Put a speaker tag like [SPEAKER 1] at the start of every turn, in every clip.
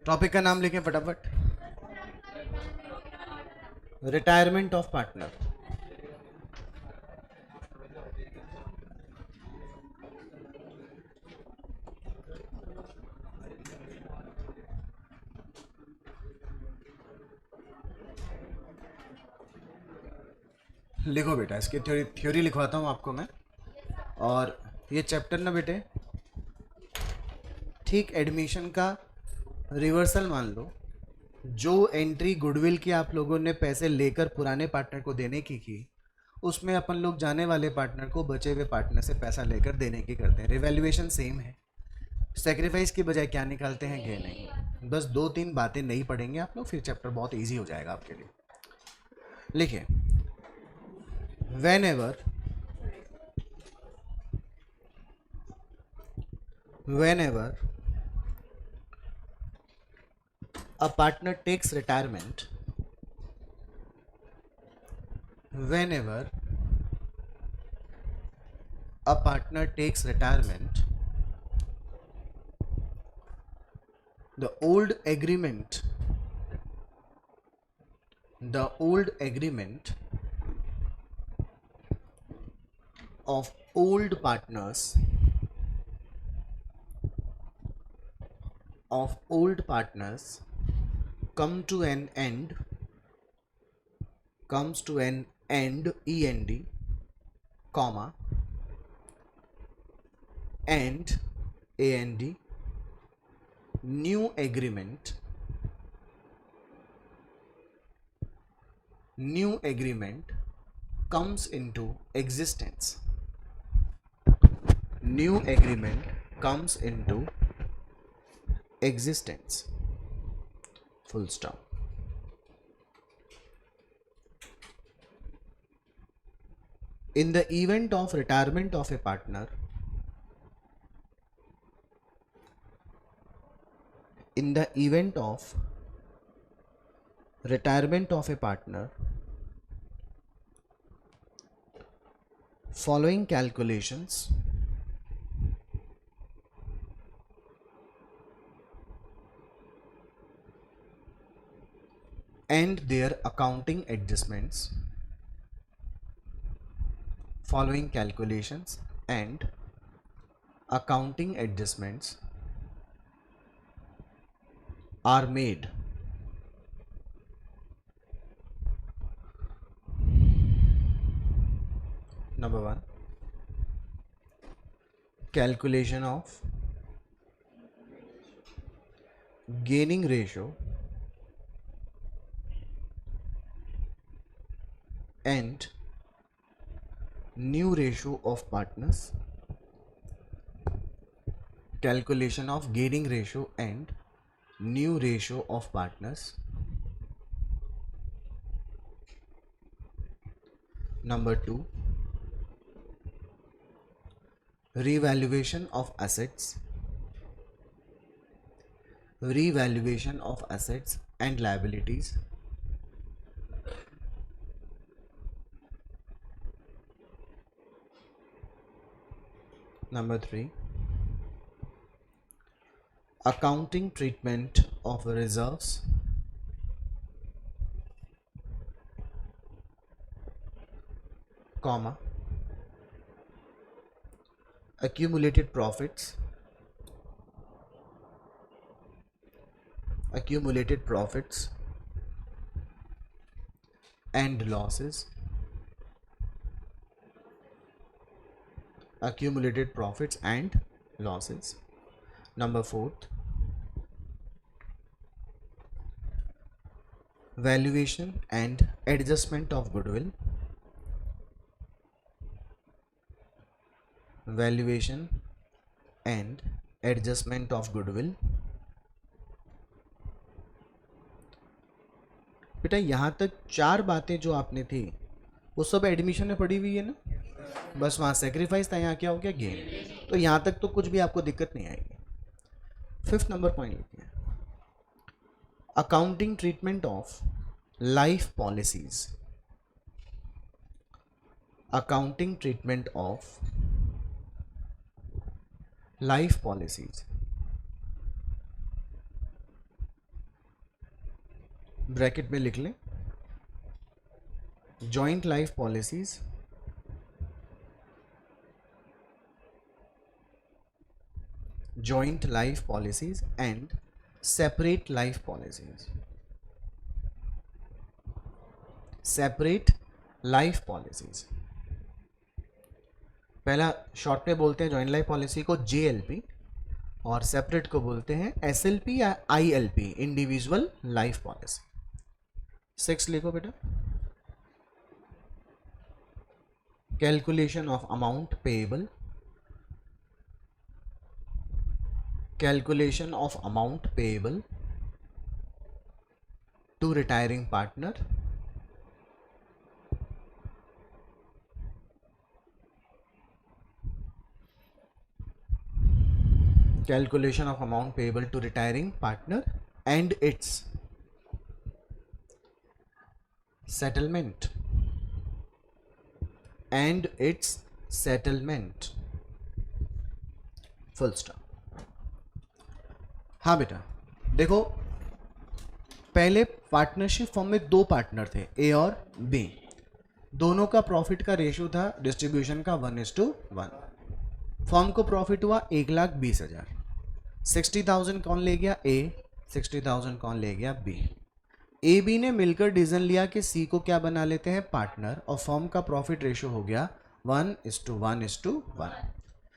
[SPEAKER 1] Topic का नाम लिखें फटाफट। Retirement of partner. लिखो बेटा, इसकी थ्योरी थ्योरी लिखवाता हूँ आपको मैं। और ये चैप्टर ना बेटे, ठीक एडमिशन का रिवर्सल मान लो। जो एंट्री गुडविल की आप लोगों ने पैसे लेकर पुराने पार्टनर को देने की, उसमें अपन लोग जाने वाले पार्टनर को बचे हुए पार्टनर से पैसा लेकर देने की करते हैं। रिवैल्यूएशन सेम है। सेक्रीफाइस की बजाय क्या निकालते हैं, गेन नहीं। बस दो तीन बातें नहीं पढ़ेंगे आप लोग, फिर चैप्टर बहुत इजी हो जाएगा आपके लिए। लिखिए, whenever a partner takes retirement, whenever a partner takes retirement, the old agreement, the old agreement of old partners, of old partners come to an end, comes to an end, end, comma, and and new agreement, new agreement comes into existence. New agreement comes into existence. Full stop. In the event of retirement of a partner, in the event of retirement of a partner, following calculations and their accounting adjustments, following calculations and accounting adjustments are made. Number one, calculation of gaining ratio and new ratio of partners, calculation of gaining ratio and new ratio of partners. Number two, revaluation of assets, revaluation of assets and liabilities. Number three, accounting treatment of reserves, comma, accumulated profits, accumulated profits and losses, accumulated profits and losses. Number fourth, valuation and adjustment of goodwill, valuation and adjustment of goodwill. बेटा यहाँ तक चार बातें जो आपने थी वो सब एडमिशन में पड़ी हुई है ना। बस वहाँ सेक्रीफाइस था, यहाँ क्या हो गया, गेन। तो यहाँ तक तो कुछ भी आपको दिक्कत नहीं आएगी। फिफ्थ नंबर पॉइंट लिखिए, accounting treatment of life policies, accounting treatment of life policies. Bracket में लिख लें joint life policies joint life policies and separate life policies. Separate life policies. पहला शॉर्ट में बोलते हैं जॉइंट लाइफ पॉलिसी को JLP और सेपरेट को बोलते हैं SLP या ILP इंडिविजुअल लाइफ पॉलिसी। 6 लिखो बेटा। Calculation of amount payable, calculation of amount payable to retiring partner, calculation of amount payable to retiring partner and its settlement full stop। हाँ बेटा देखो, पहले पार्टनरशिप फॉर्म में 2 पार्टनर थे ए और बी, दोनों का प्रॉफिट का रेशियो था डिस्ट्रीब्यूशन का 1:1। फॉर्म को प्रॉफिट हुआ 1,20,000। 60,000 कौन ले गया? ए। 60,000 कौन ले गया? बी। ए बी ने मिलकर डिसीजन लिया कि सी को क्या बना लेते हैं? पार्टनर, और फॉर्म का प्रॉफिट रेशियो हो गया 1:1:1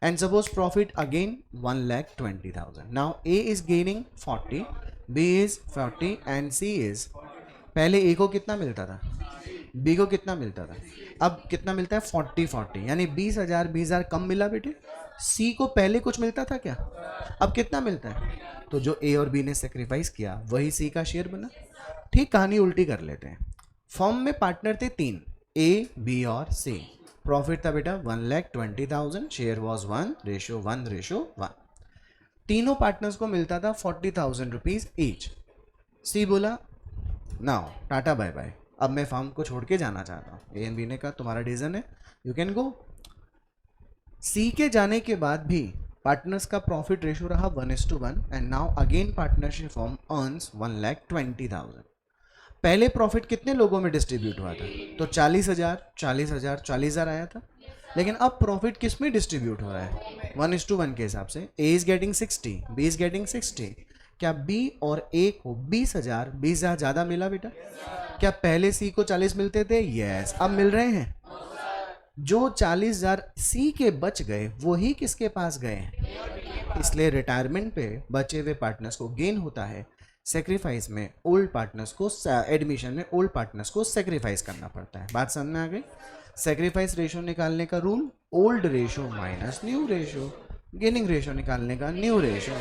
[SPEAKER 1] and suppose profit again 1,20,000. Now A is gaining 40, B is 40 and C is, पहले A को कितना मिलता था, B को कितना मिलता था, अब कितना मिलता है? 40-40, यानी 20,000 कम मिला बेटे। C को पहले कुछ मिलता था क्या, अब कितना मिलता है? तो जो A और B ने सेक्रीफाइस किया वही C का शेयर बना। ठीक, कहानी उल्टी कर लेते हैं। फॉर्म में पार्टनर थे 3, A, B और C। प्रॉफिट था बेटा 1,20,000, शेयर वॉज 1:1:1। तीनों पार्टनर्स को मिलता था 40,000 रुपीज ईच। सी बोला नाउ टाटा बाय बाय, अब मैं फॉर्म को छोड़ के जाना चाहता हूँ। ए एंड बी ने कहा तुम्हारा डिसीजन है, यू कैन गो। सी के जाने के बाद भी पार्टनर्स का प्रॉफिट रेशियो रहा 1:1 and now again partnership form earns 1,20,000। पहले प्रॉफिट कितने लोगों में डिस्ट्रीब्यूट हुआ था? तो 40,000 आया था। लेकिन अब प्रॉफिट किस में डिस्ट्रीब्यूट हो रहा है? 1:1 के हिसाब से। A is getting 60, B is getting 60। क्या बी और ए को 20,000 ज़्यादा मिला बेटा? क्या पहले सी को 40 मिलते थे? यस, अब मिल रहे हैं। जो 40,000 सी के बच गए वही किसके पास गए हैं? इसलिए रिटायरमेंट पे बचे हुए पार्टनर्स को गेन होता है, सेक्रीफाइस में ओल्ड पार्टनर्स को, एडमिशन में ओल्ड पार्टनर्स को सेक्रीफाइस करना पड़ता है। बात समझ में आ गई? सेक्रीफाइस रेशियो निकालने का rule, old ratio minus new ratio, gaining ratio निकालने का न्यू रेशियो।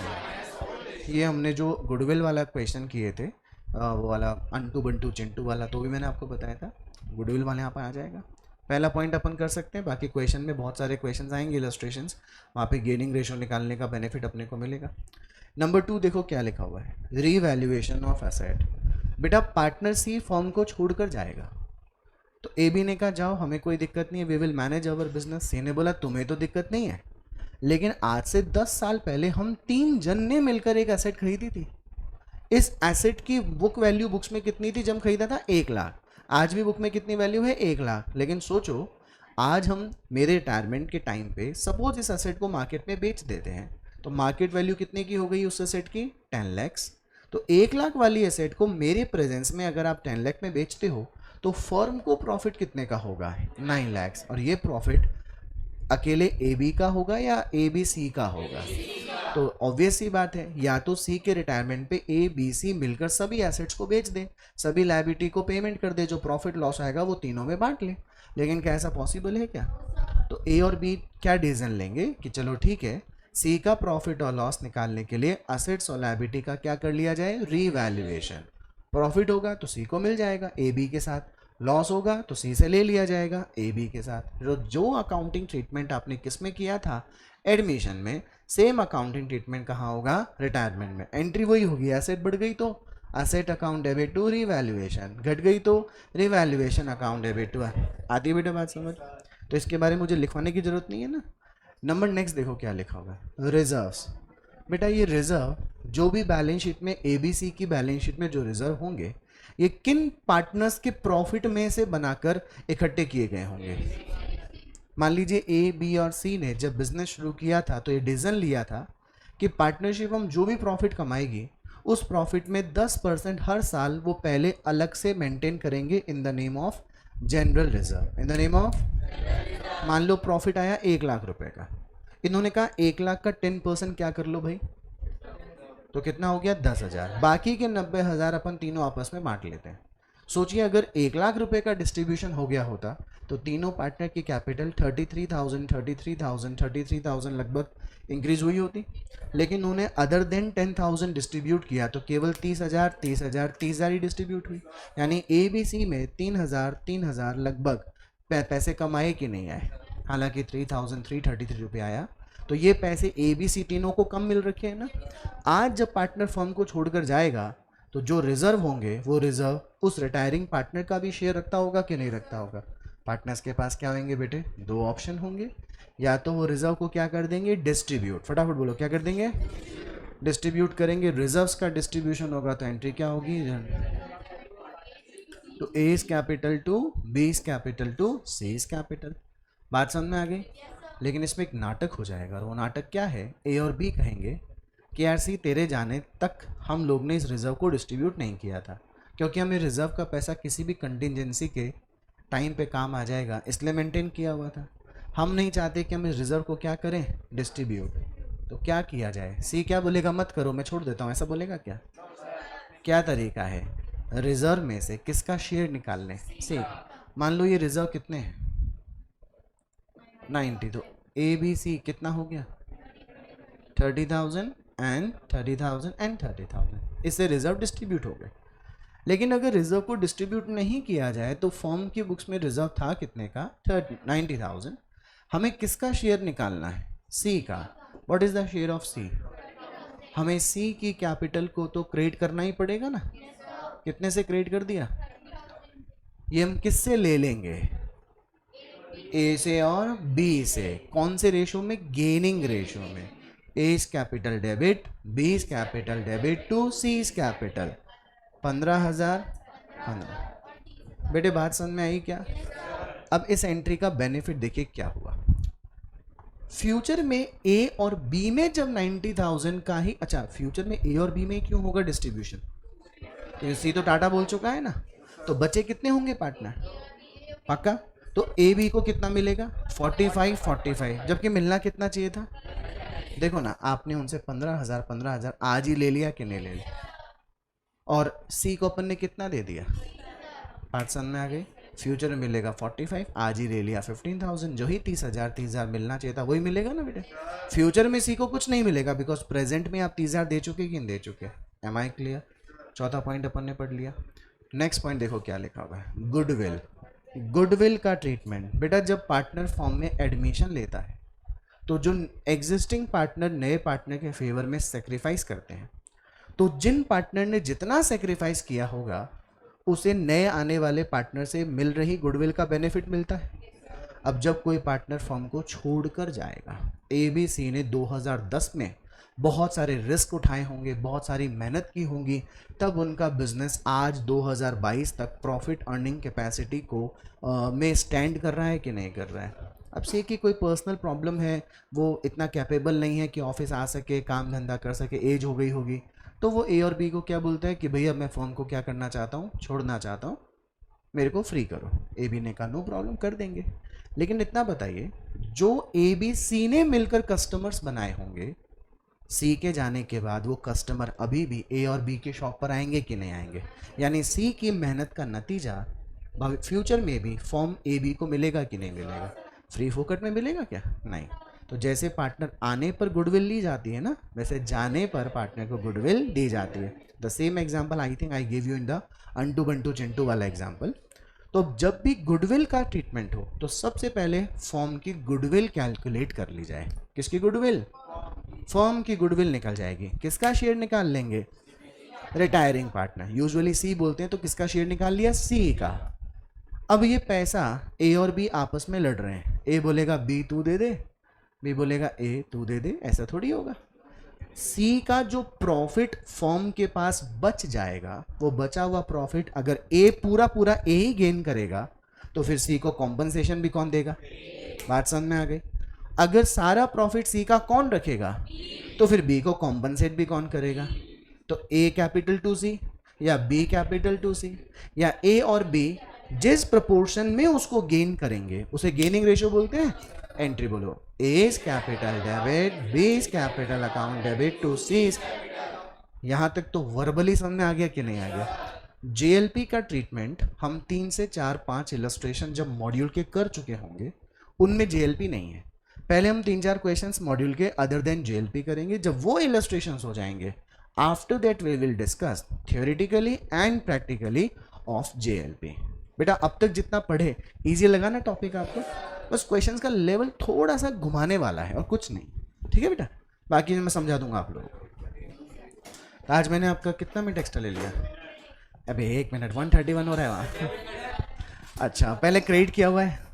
[SPEAKER 1] ये हमने जो गुडविल वाला क्वेश्चन किए थे, वो वाला अंटू बंटू चिंटू वाला, तो भी मैंने आपको बताया था। गुडविल वाले यहाँ पर आ जाएगा। पहला पॉइंट अपन कर सकते हैं, बाकी क्वेश्चन में बहुत सारे क्वेश्चंस आएंगे, इलस्ट्रेशंस, वहाँ पे गेनिंग रेशियो निकालने का बेनिफिट अपने को मिलेगा। नंबर 2 देखो क्या लिखा हुआ है, रीवैल्यूएशन ऑफ एसेट। बेटा पार्टनर सी फॉर्म को छोड़कर जाएगा, तो ए बी ने कहा जाओ हमें कोई दिक्कत नहीं है, we will manage our business. C ने बोला तुम्हें तो दिक्कत नहीं है, लेकिन आज से 10 साल पहले हम 3 जन ने मिलकर एक एसेट खरीदी थी। इस एसेट की बुक वैल्यू बुक्स में कितनी थी जब खरीदा था? 1 लाख। आज भी बुक में कितनी वैल्यू है? 1 लाख। लेकिन सोचो आज हम मेरे रिटायरमेंट के टाइम पे सपोज इस एसेट को मार्केट में बेच देते हैं, तो मार्केट वैल्यू कितने की हो गई उस एसेट की? 10 लाख। तो 1 लाख वाली एसेट को मेरे प्रेजेंस में अगर आप 10 लाख में बेचते हो तो फर्म को प्रॉफिट कितने का होगा? 9 लाख। और ये प्रॉफिट अकेले ए बी का होगा या ए बी सी का होगा? तो ऑब्वियस सी बात है, या तो सी के रिटायरमेंट पे ए बी सी मिलकर सभी एसेट्स को बेच दे, सभी लायबिलिटी को पेमेंट कर दे, जो प्रॉफिट लॉस आएगा वो तीनों में बांट ले। लेकिन क्या ऐसा पॉसिबल है क्या? तो ए और बी क्या डिसीजन लेंगे कि चलो ठीक है, सी का प्रॉफिट और लॉस निकालने के लिए एसेट्स और लायबिलिटी का क्या कर लिया जाए? रीवैल्यूएशन। प्रॉफिट होगा तो सी को मिल जाएगा ए बी के साथ, लॉस होगा तो सी से ले लिया जाएगा ए बी के साथ। जो अकाउंटिंग ट्रीटमेंट आपने किस में किया था? एडमिशन में। सेम अकाउंटिंग ट्रीटमेंट कहाँ होगा? रिटायरमेंट में। एंट्री वही होगी, एसेट बढ़ गई तो asset account debit to revaluation, घट गई तो रीवैल्यूएशन अकाउंट डेबिट टू। आती है बेटा बात समझ? तो इसके बारे में मुझे लिखवाने की जरूरत नहीं है ना। नंबर नेक्स्ट देखो क्या लिखा होगा, रिजर्व्स। बेटा ये रिजर्व जो भी बैलेंस शीट में ए बी सी की बैलेंस शीट में जो रिजर्व होंगे, ये किन पार्टनर्स के प्रॉफिट में से बनाकर इकट्ठे किए गए होंगे? मान लीजिए ए, बी और सी ने जब बिजनेस शुरू किया था तो ये डिसीजन लिया था कि पार्टनरशिप हम जो भी प्रॉफिट कमाएगी उस प्रॉफिट में 10% हर साल वो पहले अलग से मेंटेन करेंगे in the name of general reserve, in the name of. मान लो प्रॉफिट आया 1 लाख रुपए का, इन्होंने कहा 1 लाख का 10% क्या कर लो भाई, तो कितना हो गया 10,000, बाकी के 90,000 अपन तीनों आपस में बांट लेते हैं। सोचिए अगर 1 लाख रुपए का डिस्ट्रीब्यूशन हो गया होता तो तीनों पार्टनर की कैपिटल 33,000 लगभग इंक्रीज हुई होती, लेकिन उन्होंने अदर देन 10,000 डिस्ट्रीब्यूट किया तो केवल 30,000 ही डिस्ट्रीब्यूट हुई। यानी ए बी सी में 3,000 लगभग पैसे कमाए कि नहीं आए, हालांकि 3,333 रुपये आया, तो ये पैसे ए बी सी तीनों को कम मिल रखे हैं ना। आज जब पार्टनर फर्म को छोड़कर जाएगा तो जो रिजर्व होंगे वो रिजर्व उस रिटायरिंग पार्टनर का भी शेयर रखता होगा कि नहीं रखता होगा। पार्टनर्स के पास क्या होंगे बेटे, 2 ऑप्शन होंगे, या तो वो रिजर्व को क्या कर देंगे, डिस्ट्रीब्यूट, फटाफट बोलो क्या कर देंगे, डिस्ट्रीब्यूट करेंगे। रिजर्व्स का डिस्ट्रीब्यूशन होगा तो एंट्री क्या होगी, तो A is capital to B is capital to C is capital. बात समझ में आ गई? लेकिन इसमें एक नाटक हो जाएगा, और वो नाटक क्या है, ए और बी कहेंगे कि यार सी तेरे जाने तक हम लोग ने इस रिजर्व को डिस्ट्रीब्यूट नहीं किया था, क्योंकि हमें रिजर्व का पैसा किसी भी कंटिजेंसी के टाइम पे काम आ जाएगा, इसलिए मेंटेन किया हुआ था। हम नहीं चाहते कि हम इस रिजर्व को क्या करें, डिस्ट्रीब्यूट। तो क्या किया जाए? सी क्या बोलेगा, मत करो मैं छोड़ देता हूँ, ऐसा बोलेगा क्या? क्या तरीका है रिजर्व में से किसका शेयर निकालने से? मान लो ये रिजर्व कितने हैं, 90, तो ए बी सी कितना हो गया, 30,000 एंड 30,000 एंड 30,000, इससे रिजर्व डिस्ट्रीब्यूट हो गए। लेकिन अगर रिजर्व को डिस्ट्रीब्यूट नहीं किया जाए तो फॉर्म की बुक्स में रिजर्व था कितने का, 90,000। हमें किसका शेयर निकालना है, सी का। What is the share of C? हमें सी की कैपिटल को तो क्रेडिट करना ही पड़ेगा ना। कितने से क्रेडिट कर दिया, ये हम किससे ले लेंगे, ए से और बी से। कौन से रेशो में, गेनिंग रेशो में। A is capital debit, B is capital debit to C is capital. 15,000 15। बेटे बात समझ में आई क्या? अब इस एंट्री का बेनिफिट देखिए क्या हुआ। फ्यूचर में ए और बी में जब 90,000 का ही, अच्छा फ्यूचर में ए और बी में क्यों होगा डिस्ट्रीब्यूशन, तो सी तो टाटा बोल चुका है ना, तो बचे कितने होंगे पार्टनर, पक्का? तो ए बी को कितना मिलेगा, 45, जबकि मिलना कितना चाहिए था। देखो ना, आपने उनसे 15,000 आज ही ले लिया कि नहीं ले लिया, और सी को अपन ने कितना दे दिया, 5 में आ गई। फ्यूचर में मिलेगा 45, आज ही ले लिया 15,000, जो ही 30,000 मिलना चाहिए था वही मिलेगा ना बेटे। फ्यूचर में सी को कुछ नहीं मिलेगा, बिकॉज प्रेजेंट में आप 30,000 दे चुके कि नहीं दे चुके। Am I clear? चौथा पॉइंट अपन ने पढ़ लिया। नेक्स्ट पॉइंट देखो क्या लिखा हुआ है, गुडविल। गुडविल का ट्रीटमेंट बेटा, जब पार्टनर फॉर्म में एडमिशन लेता है तो जो एग्जिस्टिंग पार्टनर नए पार्टनर के फेवर में सेक्रीफाइस करते हैं, तो जिन पार्टनर ने जितना सेक्रीफाइस किया होगा उसे नए आने वाले पार्टनर से मिल रही गुडविल का बेनिफिट मिलता है। अब जब कोई पार्टनर फर्म को छोड़कर जाएगा, ए बी सी ने 2010 में बहुत सारे रिस्क उठाए होंगे, बहुत सारी मेहनत की होंगी, तब उनका बिजनेस आज 2022 तक प्रॉफिट अर्निंग कैपेसिटी को में स्टैंड कर रहा है कि नहीं कर रहा है। अब सी की कोई पर्सनल प्रॉब्लम है, वो इतना कैपेबल नहीं है कि ऑफिस आ सके, काम धंधा कर सके, एज हो गई होगी, तो वो ए और बी को क्या बोलता है कि भैया मैं फर्म को क्या करना चाहता हूँ, छोड़ना चाहता हूँ, मेरे को फ्री करो। ए बी ने कहा नो प्रॉब्लम, कर देंगे। लेकिन इतना बताइए, जो ए बी सी ने मिलकर कस्टमर्स बनाए होंगे, सी के जाने के बाद वो कस्टमर अभी भी ए और बी के शॉप पर आएंगे कि नहीं आएंगे? यानी सी की मेहनत का नतीजा फ्यूचर में भी फॉर्म ए बी को मिलेगा कि नहीं मिलेगा? फ्री फोकट में मिलेगा क्या? नहीं। तो जैसे पार्टनर आने पर गुडविल ली जाती है ना, वैसे जाने पर पार्टनर को गुडविल दी जाती है। The same example I think I give you in the unto Bantu Chintu वाला एग्जाम्पल। तो जब भी गुडविल का ट्रीटमेंट हो तो सबसे पहले फर्म की गुडविल कैलकुलेट कर ली जाए। किसकी गुडविल? फर्म की गुडविल निकल जाएगी। किसका शेयर निकाल लेंगे? रिटायरिंग पार्टनर, यूजुअली सी बोलते हैं, तो किसका शेयर निकाल लिया? सी का। अब ये पैसा ए और बी आपस में लड़ रहे हैं, ए बोलेगा बी तू दे दे, बी बोलेगा ए तू दे दे, ऐसा थोड़ी होगा। सी का जो प्रॉफिट फर्म के पास बच जाएगा, वो बचा हुआ प्रॉफिट अगर ए पूरा पूरा ए ही गेन करेगा तो फिर सी को कॉम्पनसेशन भी कौन देगा? बात समझ में आ गई? अगर सारा प्रॉफिट सी का कौन रखेगा तो फिर बी को कॉम्पनसेट भी कौन करेगा? तो ए कैपिटल टू सी या बी कैपिटल टू सी, या ए और बी जिस प्रपोर्शन में उसको गेन करेंगे उसे गेनिंग रेशियो बोलते हैं। एंट्री बोलो, A is capital debit, B is capital account debit to C. यहां तक तो वर्बली समझ में आ गया कि नहीं आ गया? जेएलपी का ट्रीटमेंट हम 3 से 4 5 इलस्ट्रेशन जब मॉड्यूल के कर चुके होंगे उनमें जेएलपी नहीं है। पहले हम 3-4 क्वेश्चंस मॉड्यूल के अदर देन जेएलपी करेंगे। जब वो इलस्ट्रेशंस हो जाएंगे, after that we will discuss theoretically and practically of JLP. बेटा अब तक जितना पढ़े इजी लगा ना टॉपिक आपको? बस क्वेश्चंस का लेवल थोड़ा सा घुमाने वाला है और कुछ नहीं, ठीक है बेटा? बाकी मैं समझा दूंगा आप लोगों को। आज मैंने आपका कितना मिनट एक्स्ट्रा ले लिया? अबे 1 मिनट, 131 हो रहा है वहाँ। अच्छा, पहले क्रेडिट किया हुआ है?